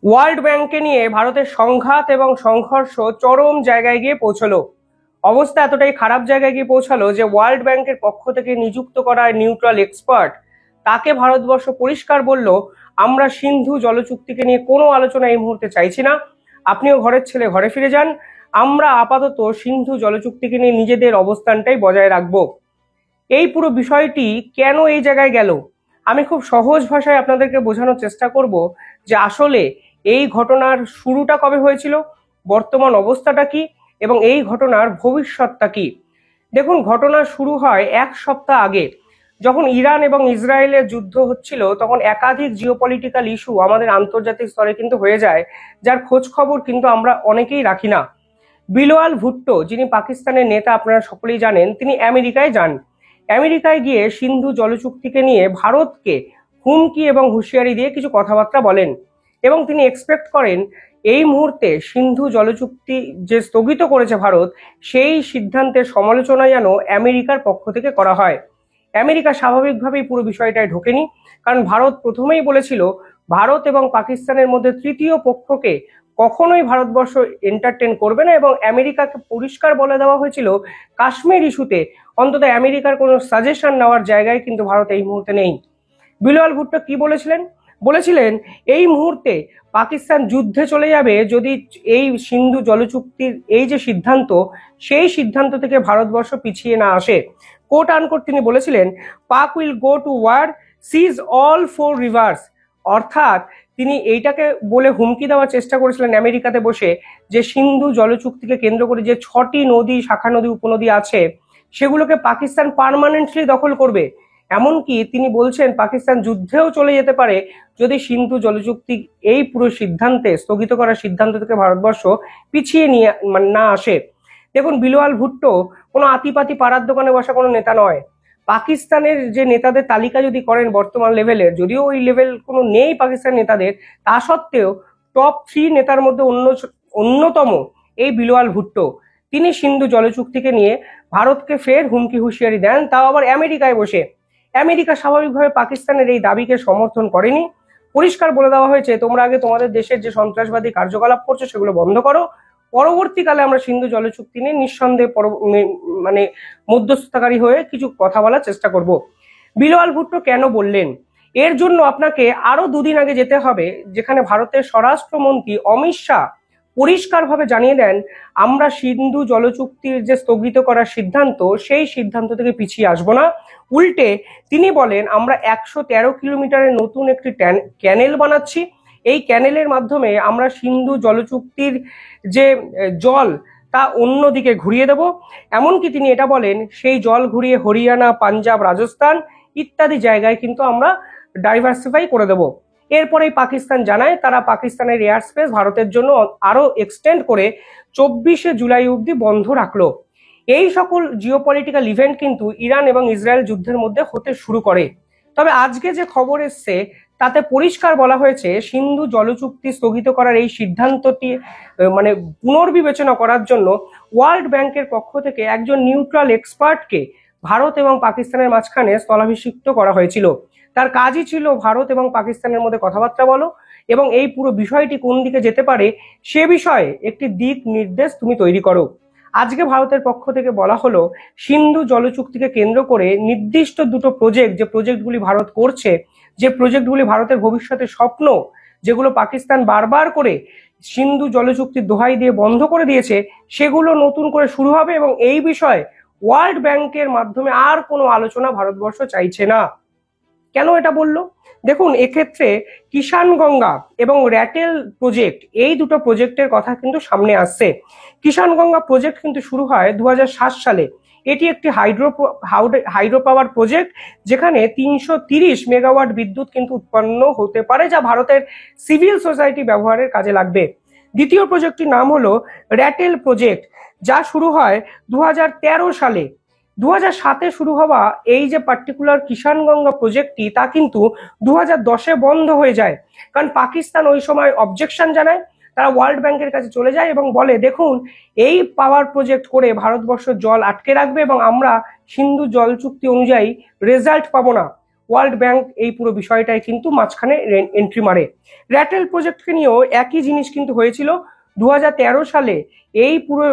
World ব্যাংককে নিয়ে ভারতের সংঘাত এবং সংঘর্ষ চরম জায়গায় গিয়ে পৌঁছলো। অবস্থা এতটাই খারাপ জায়গায় গিয়ে পৌঁছালো যে ওয়ার্ল্ড ব্যাংকের পক্ষ থেকে নিযুক্ত করা নিউট্রাল এক্সপার্ট তাকে ভারতবর্ষ পরিষ্কার বলল, আমরা সিন্ধু জলচুক্তিকে নিয়ে কোনো আলোচনা এই মুহূর্তে চাইছি না, আপনিও ঘরের ছেলে ঘরে ফিরে যান, আমরা আপাতত সিন্ধু জলচুক্তিকে নিয়ে নিজেদের অবস্থানটাই বজায় রাখবো। এই পুরো বিষয়টি কেন এই জায়গায় গেল, আমি খুব সহজ ভাষায় আপনাদেরকে বোঝানোর চেষ্টা করব যে আসলে এই ঘটনার শুরুটা কবে হয়েছিল, বর্তমান অবস্থাটা কি, এবং এই ঘটনার ভবিষ্যৎটা কি। দেখুন, ঘটনা শুরু হয় এক সপ্তাহ আগে, যখন ইরান এবং ইসরায়েলের যুদ্ধ হচ্ছিল, তখন একাধিক জিওপলিটিক্যাল ইস্যু আমাদের আন্তর্জাতিক স্তরে কিন্তু হয়ে যায়, যার খোঁজ খবর কিন্তু আমরা অনেকেই রাখি না। বিলোয়াল ভুট্টো, যিনি পাকিস্তানের নেতা, আপনারা সকলেই জানেন, তিনি আমেরিকায় যান। আমেরিকায় গিয়ে সিন্ধু জলচুক্তিকে নিয়ে ভারতকে হুমকি এবং হুঁশিয়ারি দিয়ে কিছু কথাবার্তা বলেন, এবং তিনি এক্সপেক্ট করেন এই মুহূর্তে সিন্ধু জলচুক্তি যে স্থগিত করেছে ভারত, সেই সিদ্ধান্তের সমালোচনা যেন আমেরিকার পক্ষ থেকে করা হয়। আমেরিকা স্বাভাবিকভাবেই পুরো বিষয়টায় ঢোকেনি, কারণ ভারত প্রথমেই বলেছিল ভারত এবং পাকিস্তানের মধ্যে তৃতীয় পক্ষকে কখনোই ভারতবর্ষ এন্টারটেন করবে না, এবং আমেরিকাকে পরিষ্কার বলে দেওয়া হয়েছিল কাশ্মীর ইস্যুতে অন্তত আমেরিকার কোনো সাজেশন নেওয়ার জায়গায় কিন্তু ভারত এই মুহূর্তে নেই। বিলোয়াল ভুট্টো কি বলেছিলেন এই মুহূর্তে পাকিস্তান যুদ্ধে চলে যাবে যদি এই সিন্ধু জলচুক্তির এই যে সিদ্ধান্ত, সেই সিদ্ধান্ত থেকে ভারতবর্ষ পিছিয়ে না আসে। কোট আনকোট তিনি বলেছিলেন, Pak will go to war, seize all four rivers. অর্থাৎ তিনি এইটাকে বলে হুমকি দেওয়ার চেষ্টা করেছিলেন আমেরিকাতে বসে যে সিন্ধু জলচুক্তিকে কেন্দ্র করে যে 6টি নদী, শাখা নদী, উপনদী আছে, সেগুলোকে পাকিস্তান পার্মানেন্টলি দখল করবে। এমনকি তিনি বলছেন পাকিস্তান যুদ্ধেও চলে যেতে পারে যদি সিন্ধু জলচুক্তি এই পুরো সিদ্ধান্তে, স্থগিত করার সিদ্ধান্ত থেকে ভারতবর্ষ পিছিয়ে নিয়ে না আসে। দেখুন, বিলোয়াল ভুট্টো কোনো আতিপাতি পাড়ার দোকানে বসা কোনো নেতা নয়। পাকিস্তানের যে নেতাদের তালিকা যদি করেন বর্তমান লেভেলের, যদিও ওই লেভেল কোনো নেই পাকিস্তান নেতাদের, তা সত্ত্বেও টপ 3 নেতার মধ্যে অন্যতম এই বিলোয়াল ভুট্টো। তিনি সিন্ধু জলচুক্তিকে নিয়ে ভারতকে ফের হুমকি হুঁশিয়ারি দেন, তাও আবার আমেরিকায় বসে। আমেরিকা স্বাভাবিকভাবে পাকিস্তানের এই দাবিকে সমর্থন করেনি। পরিষ্কার বলে দেওয়া হয়েছে, তোমরা আগে তোমাদের দেশের যে সন্ত্রাসবাদী কার্যকলাপ করছো সেগুলো বন্ধ করো, পরবর্তীকালে আমরা সিন্ধু জলচুক্তি নিয়ে নিঃসন্দেহে মানে মধ্যস্থতাকারী হয়ে কিছু কথা বলার চেষ্টা করব। বিলোয়াল ভুট্টো কেন বললেন, এর জন্য আপনাকে আরো 2 দিন আগে যেতে হবে, যেখানে ভারতের স্বরাষ্ট্রমন্ত্রী অমিত শাহ পরিষ্কারভাবে জানিয়ে দেন আমরা সিন্ধু জলচুক্তির যে স্থগিত করার সিদ্ধান্ত, সেই সিদ্ধান্ত থেকে পিছিয়ে আসবো না। উল্টে তিনি বলেন আমরা 113 কিলোমিটারের নতুন একটি ক্যানেল বানাচ্ছি, এই ক্যানেলের মাধ্যমে আমরা সিন্ধু জলচুক্তির যে জল তা অন্যদিকে ঘুরিয়ে দেব। এমনকি তিনি এটা বলেন সেই জল ঘুরিয়ে হরিয়ানা, পাঞ্জাব, রাজস্থান ইত্যাদি জায়গায় কিন্তু আমরা ডাইভার্সিফাই করে দেব। এরপরেই পাকিস্তান জানায় তারা পাকিস্তানের এয়ার স্পেস ভারতের জন্য আরো এক্সটেন্ড করে 24শে জুলাই অবধি বন্ধ রাখলো। এই সকল জিওপলিটিক্যাল ইভেন্ট কিন্তু ইরান এবং ইসরায়েল যুদ্ধের মধ্যে হতে শুরু করে। তবে আজকে যে খবর এসছে তাতে পরিষ্কার বলা হয়েছে সিন্ধু জলচুক্তি স্থগিত করার এই সিদ্ধান্তটি পুনর্বিবেচনা করার জন্য ওয়ার্ল্ড ব্যাংকের পক্ষ থেকে একজন নিউট্রাল এক্সপার্টকে ভারত এবং পাকিস্তানের মাঝখানে স্থলাভিষিক্ত করা হয়েছিল। তার কাজই ছিল ভারত এবং পাকিস্তানের মধ্যে কথাবার্তা বলো এবং এই পুরো বিষয়টি কোন দিকে যেতে পারে সে বিষয়ে একটি দিক নির্দেশ তুমি তৈরি করো। আজকে ভারতের পক্ষ থেকে বলা হলো সিন্ধু জলচুক্তিকে কেন্দ্র করে নির্দিষ্ট 2টো প্রজেক্ট, যে প্রজেক্টগুলি ভারত করছে, যে প্রজেক্টগুলি ভারতের ভবিষ্যতের স্বপ্ন, যেগুলো পাকিস্তান বারবার করে সিন্ধু জলচুক্তির দোহাই দিয়ে বন্ধ করে দিয়েছে, সেগুলো নতুন করে শুরু হবে, এবং এই বিষয়ে ওয়ার্ল্ড ব্যাংকের মাধ্যমে আর কোনো আলোচনা ভারতবর্ষ চাইছে না। কেন এটা বললো? দেখুন, এক্ষেত্রে কিষান গঙ্গা এবং র্যাটেল প্রজেক্ট, এই 2টো প্রজেক্টের কথা কিন্তু সামনে আসছে। কিষান গঙ্গা প্রজেক্ট কিন্তু শুরু হয় 2007 সালে। এটি একটি হাইড্রো পাওয়ার প্রজেক্ট, যেখানে 330 মেগাওয়াট বিদ্যুৎ কিন্তু উৎপন্ন হতে পারে, যা ভারতের সিভিল সোসাইটি ব্যবহারের কাজে লাগবে। দ্বিতীয় প্রজেক্টটির নাম হলো র্যাটেল প্রজেক্ট, যা শুরু হয় 2013 সালে। 2007-এ শুরু হওয়া এই যে পার্টিকুলার কিষান গঙ্গা প্রজেক্টটি, তা কিন্তু 2010-এ বন্ধ হয়ে যায়, কারণ পাকিস্তান ওই সময় অবজেকশন জানায়। তারা ওয়ার্ল্ড ব্যাংকের কাছে চলে যায় এবং বলে, দেখুন এই পাওয়ার প্রজেক্ট করে ভারতবর্ষ জল আটকে রাখবে এবং আমরা সিন্ধু জল চুক্তি অনুযায়ী রেজাল্ট পাবো না। ওয়ার্ল্ড ব্যাংক এই পুরো বিষয়টায় কিন্তু মাঝখানে এন্ট্রি মারে। র্যাটেল প্রজেক্টকে নিয়েও একই জিনিস কিন্তু হয়েছিল। 2013 সালে এই পুরো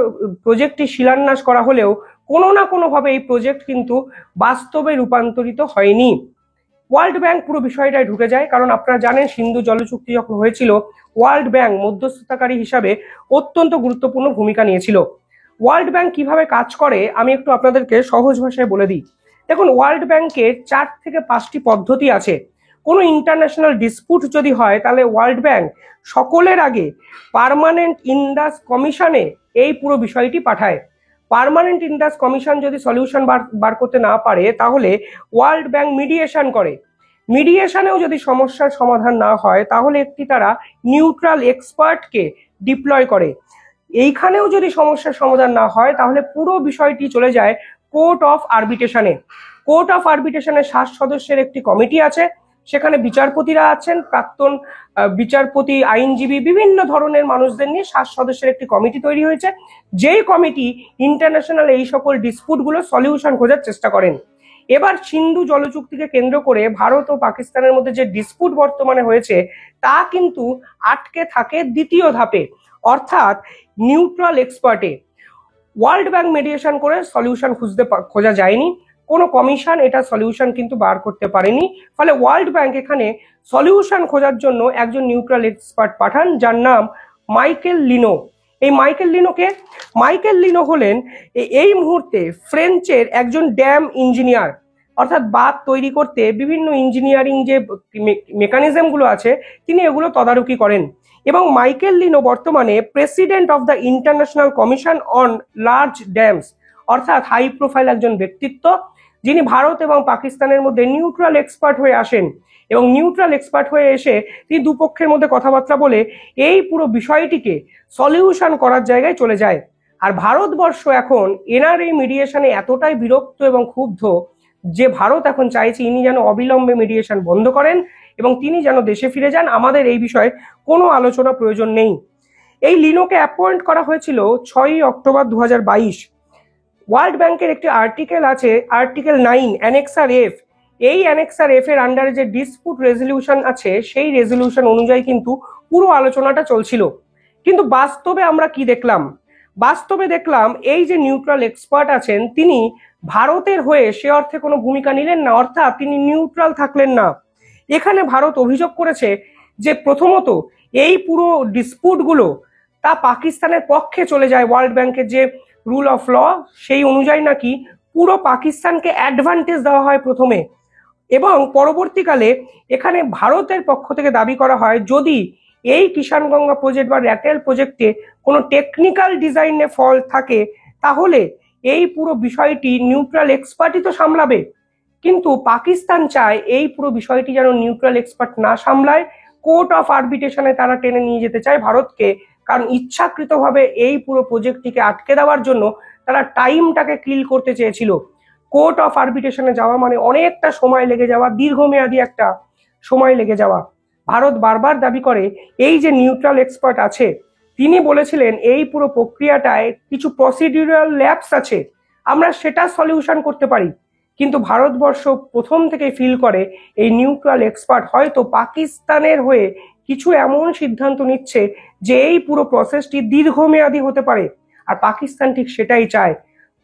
প্রজেক্টটি শিলান্যাস করা হলেও কোনো না কোনোভাবে এই প্রজেক্ট কিন্তু বাস্তবে রূপান্তরিত হয়নি। ওয়ার্ল্ড ব্যাংক পুরো বিষয়টায় ঢুকে যায়, কারণ আপনারা জানেন সিন্ধু জল চুক্তি যখন হয়েছিল ওয়ার্ল্ড ব্যাংক মধ্যস্থতাকারী হিসাবে অত্যন্ত গুরুত্বপূর্ণ ভূমিকা নিয়েছিল। ওয়ার্ল্ড ব্যাংক কিভাবে কাজ করে আমি একটু আপনাদেরকে সহজ ভাষায় বলে দিই। দেখুন, ওয়ার্ল্ড ব্যাংকের 4 থেকে 5টি পদ্ধতি আছে। কোনো ইন্টারন্যাশনাল ডিসপুট যদি হয় তাহলে ওয়ার্ল্ড ব্যাংক সকলের আগে পার্মানেন্ট ইন্ডাস কমিশনে এই পুরো বিষয়টি পাঠায়। পার্মানেন্ট ইন্ডাস কমিশন যদি সলিউশন বার করতে না পারে তাহলে ওয়ার্ল্ড ব্যাংক মিডিয়েশন করে। মিডিয়েশনেও যদি সমস্যার সমাধান না হয় তাহলে একটি তারা নিউট্রাল এক্সপার্টকে ডিপ্লয় করে। এইখানেও যদি সমস্যার সমাধান না হয় তাহলে পুরো বিষয়টি চলে যায় কোর্ট অফ আরবিট্রেশনে। কোর্ট অফ আরবিট্রেশনের 7 সদস্যের একটি কমিটি আছে, সেখানে বিচারপতিরা আছেন, প্রাক্তন বিচারপতি, আইনজীবী, বিভিন্ন ধরনের মানুষদের নিয়ে 7 সদস্যের একটি কমিটি তৈরি হয়েছে, যেই কমিটি ইন্টারন্যাশনাল এই সকল ডিসপুটগুলো সলিউশন খোঁজার চেষ্টা করেন। এবার সিন্ধু জলচুক্তিকে কেন্দ্র করে ভারত ও পাকিস্তানের মধ্যে যে ডিসপুট বর্তমানে হয়েছে তা কিন্তু আটকে থাকে দ্বিতীয় ধাপে, অর্থাৎ নিউট্রাল এক্সপার্টে। ওয়ার্ল্ড ব্যাংক মিডিয়েশন করে সলিউশন খোঁজা যায়নি, কোনো কমিশন এটা সলিউশন কিন্তু বার করতে পারেনি। ফলে ওয়ার্ল্ড ব্যাংক এখানে সলিউশন খোঁজার জন্য একজন নিউট্রাল এক্সপার্ট পাঠান, যার নাম মাইকেল লিনো। এই মাইকেল লিনো হলেন এই মুহূর্তে ফ্রেঞ্চের একজন ড্যাম ইঞ্জিনিয়ার, অর্থাৎ বাঁধ তৈরি করতে বিভিন্ন ইঞ্জিনিয়ারিং যে মেকানিজমগুলো আছে তিনি এগুলো তদারকি করেন। এবং মাইকেল লিনো বর্তমানে president of the international commission on large dams, অর্থাৎ হাই প্রোফাইল একজন ব্যক্তিত্ব, যিনি ভারত এবং পাকিস্তানের মধ্যে নিউট্রাল এক্সপার্ট হয়ে আসেন। এবং নিউট্রাল এক্সপার্ট হয়ে এসে তিনি দুপক্ষের মধ্যে কথাবার্তা বলে এই পুরো বিষয়টিকে সলিউশন করার জায়গায় চলে যায়। আর ভারতবর্ষ এখন এনার এই মিডিয়েশনে এতটাই বিরক্ত এবং ক্ষুব্ধ যে ভারত এখন চাইছে ইনি যেন অবিলম্বে মিডিয়েশন বন্ধ করেন এবং তিনি যেন দেশে ফিরে যান। আমাদের এই বিষয়ে কোনো আলোচনা প্রয়োজন নেই। এই লিনোকে অ্যাপয়েন্ট করা হয়েছিল 6 অক্টোবর 2022। ওয়ার্ল্ড ব্যাংকের একটি আর্টিকেল আছে, আর্টিকেল 9 অ্যানেক্সার এফ। এই অ্যানেক্সার এফ এর আন্ডারে যে ডিসপুট রেজলিউশন আছে সেই রেজলিউশন অনুযায়ী কিন্তু পুরো আলোচনাটা চলছিল। কিন্তু বাস্তবে আমরা কি দেখলাম? বাস্তবে দেখলাম এই যে নিউট্রাল এক্সপার্ট আছেন তিনি ভারতের হয়ে সে অর্থে কোনো ভূমিকা নিলেন না, অর্থাৎ তিনি নিউট্রাল থাকলেন না। এখানে ভারত অভিযোগ করেছে যে প্রথমত এই পুরো ডিসপুটগুলো তা পাকিস্তানের পক্ষে চলে যায়। ওয়ার্ল্ড ব্যাংকের যে রুল অফ ল সেই অনুযায়ী নাকি পুরো পাকিস্তানকে অ্যাডভান্টেজ দেওয়া হয় প্রথমে, এবং পরবর্তীকালে এখানে ভারতের পক্ষ থেকে দাবি করা হয় যদি এই কিষানগঙ্গা প্রজেক্ট বা র্যাটেল প্রজেক্টে কোনো টেকনিক্যাল ডিজাইনে ফল্ট থাকে তাহলে এই পুরো বিষয়টি নিউট্রাল এক্সপার্টই তো সামলাবে। কিন্তু পাকিস্তান চায় এই পুরো বিষয়টি যেন নিউট্রাল এক্সপার্ট না সামলায়, কোর্ট অফ আরবিট্রেশনে তারা টেনে নিয়ে যেতে চায় ভারতকে, কারণ ইচ্ছাকৃতভাবে এই পুরো প্রজেক্টটিকে আটকে দেওয়ার জন্য তারা টাইমটাকে কিল করতে চেয়েছিল। কোর্ট অফ আরবিট্রেশনে যাওয়া মানে অনেকটা সময় লেগে যাওয়া, দীর্ঘমেয়াদী একটা সময় লেগে যাওয়া। ভারত বারবার দাবি করে এই যে নিউট্রাল এক্সপার্ট আছে তিনি বলেছিলেন এই পুরো প্রক্রিয়াটায় কিছু প্রসিডিউরাল ল্যাপস আছে, আমরা সেটা সলিউশন করতে পারি। কিন্তু ভারতবর্ষ প্রথম থেকে ফিল করে এই নিউট্রাল এক্সপার্ট হয়তো পাকিস্তানের হয়ে কিছু এমন সিদ্ধান্ত নিচ্ছে যে এই পুরো প্রসেসটি দীর্ঘমেয়াদী হতে পারে, আর পাকিস্তান ঠিক সেটাই চায়।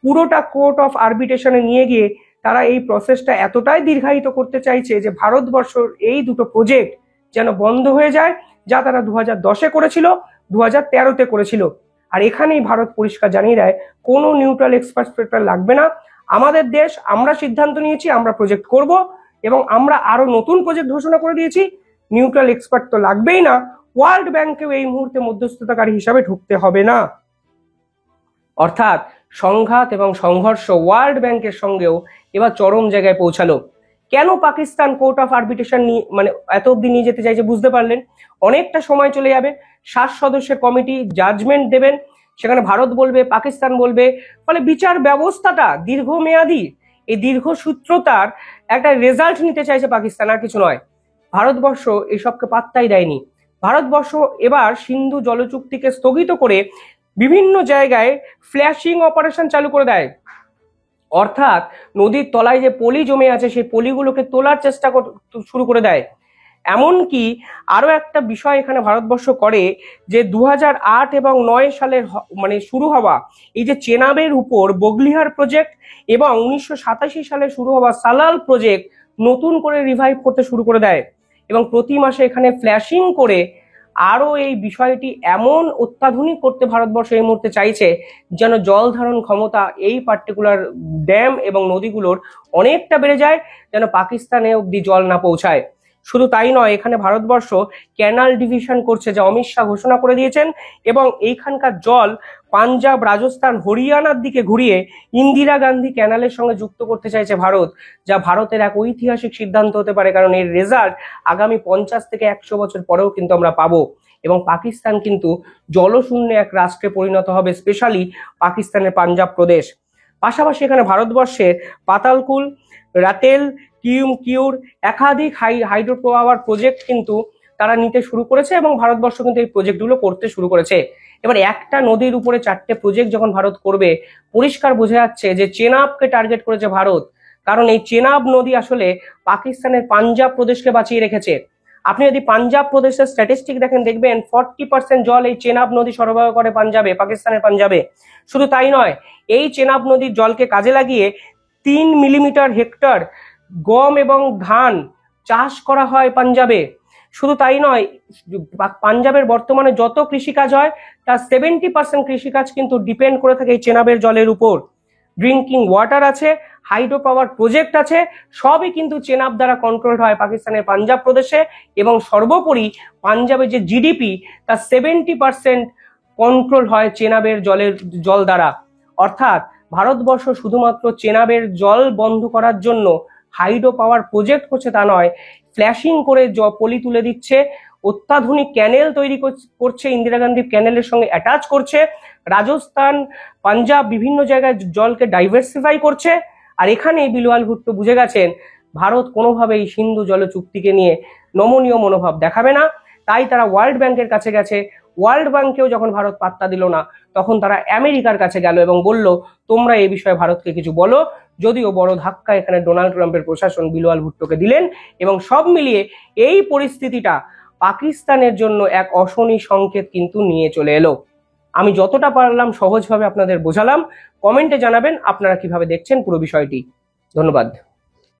পুরোটা কোর্ট অফ আরবিট্রেশনে নিয়ে গিয়ে তারা এই প্রসেসটা এতটাই দীর্ঘায়িত করতে চাইছে যে ভারতবর্ষের এই দুটো প্রজেক্ট যেন বন্ধ হয়ে যায়, যা তারা 2010-এ করেছিল, 2013-তে করেছিল। আর এখানেই ভারত পরিষ্কার জানিয়ে দেয় কোনো নিউট্রাল এক্সপার্ট লাগবে না, আমাদের দেশ, আমরা সিদ্ধান্ত নিয়েছি, আমরা প্রজেক্ট করব এবং আমরা আরো নতুন প্রজেক্ট ঘোষণা করে দিয়েছি, নিউট্রাল এক্সপার্ট তো লাগবেই না, ওয়ার্ল্ড ব্যাংকেও এই মুহূর্তে মধ্যস্থতাকারী হিসাবে ঢুকতে হবে না। অর্থাৎ সংঘাত এবং সংঘর্ষ ওয়ার্ল্ড ব্যাংকের সঙ্গেও এবার চরম জায়গায় পৌঁছালো। কেন পাকিস্তান কোর্ট অফ আরবিট্রেশন মানে এত অব্দি নিয়ে যেতে চাইছে বুঝতে পারলেন। অনেকটা সময় চলে যাবে, 7 সদস্যের কমিটি জাজমেন্ট দেবেন, সেখানে ভারত বলবে, পাকিস্তান বলবে, ফলে বিচার ব্যবস্থাটা দীর্ঘমেয়াদী, এই দীর্ঘসূত্রতার একটা রেজাল্ট নিতে চাইছে পাকিস্তান, আর কিছু নয়। ভারতবর্ষ এসবকে পাত্তাই দেয়নি। ভারতবর্ষ এবার সিন্ধু জলচুক্তিকে স্থগিত করে বিভিন্ন জায়গায় ফ্ল্যাশিং অপারেশন চালু করে দেয়, অর্থাৎ নদীর তলায় যে পলি জমে আছে সেই পলিগুলোকে তোলার চেষ্টা শুরু করে দেয়। এমনকি আরো একটা বিষয় এখানে ভারতবর্ষ করে যে 2008 এবং 9 সালের মানে শুরু হওয়া এই যে চেনাবের উপর বগলিহার প্রজেক্ট এবং 1987 সালে শুরু হওয়া সালাল প্রজেক্ট নতুন করে রিভাইভ করতে শুরু করে দেয় এবং প্রতি মাসে এখানে ফ্ল্যাশিং করে আরো এই বিষয়টি এমন অত্যাধুনিক করতে ভারতবর্ষ এই মুহূর্তে চাইছে যেন জল ধারণ ক্ষমতা এই পার্টিকুলার ড্যাম এবং নদীগুলোর অনেকটা বেড়ে যায়, যেন পাকিস্তানে অব্দি জল না পৌঁছায়। শুধু তাই নয়, এখানে ভারতবর্ষ ক্যানাল ডিভিশন করছে, যা অমিত শাহ ঘোষণা করে দিয়েছেন, এবং এইখানকার জল পাঞ্জাব, রাজস্থান, হরিয়ানার দিকে ঘুরিয়ে ইন্দিরা গান্ধী ক্যানালের সঙ্গে যুক্ত করতে চাইছে ভারত, যা ভারতের এক ঐতিহাসিক সিদ্ধান্ত হতে পারে, কারণ এর রেজাল্ট আগামী 50 থেকে 100 বছর পরেও কিন্তু আমরা পাবো এবং পাকিস্তান কিন্তু জলশূন্য এক রাষ্ট্রে পরিণত হবে, স্পেশালি পাকিস্তানের পাঞ্জাব প্রদেশ। পাশাপাশি এখানে ভারতবর্ষের পাতালকুল, রাতেল, কিউর একাধিক হাইড্রো পাওয়ার প্রজেক্ট কিন্তু তারা নিতে শুরু করেছে এবং ভারতবর্ষ কিন্তু এই প্রজেক্টগুলো করতে শুরু করেছে। এবার একটা নদীর উপরে 4টে প্রজেক্ট যখন ভারত করবে, পরিষ্কার বোঝা যাচ্ছে যে চেনাবকে টার্গেট করেছে ভারত, কারণ এই চেনাব নদী আসলে পাকিস্তানের পাঞ্জাব প্রদেশকে বাঁচিয়ে রেখেছে। আপনি যদি পাঞ্জাব প্রদেশের স্ট্যাটিস্টিক দেখবেন 40% জল এই চেনাব নদী সরবরাহ করে পাঞ্জাবে, পাকিস্তানের পাঞ্জাবে। শুধু তাই নয়, এই চেনাব নদীর জলকে কাজে লাগিয়ে 3 মিলিমিটার হেক্টর গম এবং ধান চাষ করা হয় পাঞ্জাবে। শুধু তাই নয়, পাঞ্জাবের বর্তমানে যত কৃষিকাজ হয় তার 70% কৃষিকাজ কিন্তু ডিপেন্ড করে থাকে এই চেনাবের জলের উপর। ড্রিঙ্কিং ওয়াটার আছে, হাইড্রো পাওয়ার প্রজেক্ট আছে, সবই কিন্তু চেনাব দ্বারা কন্ট্রোল হয় পাকিস্তানের পাঞ্জাব প্রদেশে, এবং সর্বোপরি পাঞ্জাবের যে জিডিপি তার 70% কন্ট্রোল হয় চেনাবের জল দ্বারা। অর্থাৎ ভারতবর্ষ শুধুমাত্র চেনাবের জল বন্ধ করার জন্য হাইড্রো পাওয়ার প্রজেক্ট করছে তা নয়, ফ্ল্যাশিং করে পলি তুলে দিচ্ছে, অত্যাধুনিক ক্যানেল তৈরি করছে, ইন্দিরা গান্ধী ক্যানেলের সঙ্গে অ্যাটাচ করছে, রাজস্থান, পাঞ্জাব বিভিন্ন জায়গায় জলকে ডাইভার্সিফাই করছে। আর এখানেই বিলওয়াল ভুট্টো বুঝে গেছেন ভারত কোনোভাবেই সিন্ধু জল চুক্তিকে নিয়ে নমনীয় মনোভাব দেখাবে না, তাই তারা ওয়ার্ল্ড ব্যাংকের কাছে গেছে। ওয়ার্ল্ড ব্যাংকেও যখন ভারত পাত্তা দিল না, তখন তারা আমেরিকার কাছে গেল এবং বলল তোমরা এই বিষয়ে ভারতকে কিছু বলো। যদিও বড় ধাক্কা এখানে ডোনাল্ড ট্রাম্পের প্রশাসন বিলওয়াল ভুট্টোকে দিলেন, এবং সব মিলিয়ে এই পরিস্থিতিটা পাকিস্তানের জন্য এক অশনি সংকেত কিন্তু নিয়ে চলে এলো। আমি যতটা পারলাম সহজভাবে আপনাদের বোঝালাম। কমেন্টে জানাবেন আপনারা কিভাবে দেখছেন পুরো বিষয়টি। ধন্যবাদ।